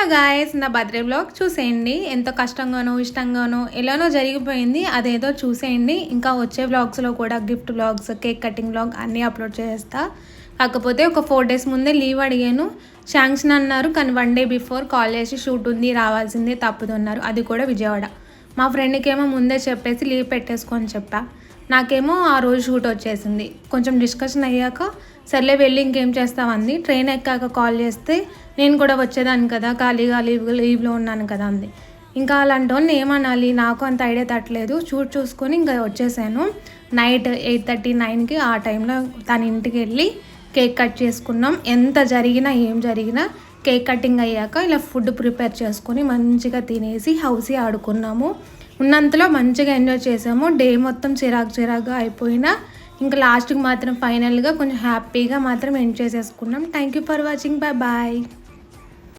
Hello guys, నా birthday blog చూసేయండి. ఎంతో కష్టంగానో ఇష్టంగానో ఎలానో జరిగిపోయింది, అదేదో చూసేయండి. ఇంకా వచ్చే వ్లాగ్స్లో కూడా gift vlogs, cake cutting vlog అన్నీ అప్లోడ్ చేస్తా. కాకపోతే ఒక 4 days ముందే లీవ్ అడిగాను, శాంక్షన్ అన్నారు. కానీ 1 day బిఫోర్ కాల్ చేసి షూట్ ఉంది రావాల్సిందే తప్పదన్నారు. అది కూడా విజయవాడ. మా ఫ్రెండ్కి ఏమో ముందే చెప్పేసి లీవ్ పెట్టేసుకొని చెప్పా. నాకేమో ఆ రోజు షూట్ వచ్చేసింది. కొంచెం డిస్కషన్ అయ్యాక సర్లే వెళ్ళి ఇంకేం చేస్తామంది. ట్రైన్ ఎక్కాక కాల్ చేస్తే నేను కూడా వచ్చేదాన్ని కదా, ఖాళీగా లీవ్లో ఉన్నాను కదా అంది. ఇంకా అలాంటి వాళ్ళని ఏమనాలి, నాకు అంత ఐడియా తట్టలేదు. షూట్ చూసుకొని ఇంకా వచ్చేసాను. నైట్ 8:30, 9కి ఆ టైంలో తన ఇంటికి వెళ్ళి కేక్ కట్ చేసుకున్నాం. ఎంత జరిగినా ఏం జరిగినా కేక్ కటింగ్ అయ్యాక ఇలా ఫుడ్ ప్రిపేర్ చేసుకొని మంచిగా తినేసి హౌసీ ఆడుకున్నాము. ఉన్నంతలో మంచిగా ఎంజాయ్ చేసాము. డే మొత్తం చిరాకుగా అయిపోయినా ఇంకా లాస్ట్కి మాత్రం ఫైనల్గా కొంచెం హ్యాపీగా మాత్రం ఎండ్ చేసేసుకున్నాం. Thank you for watching. Bye.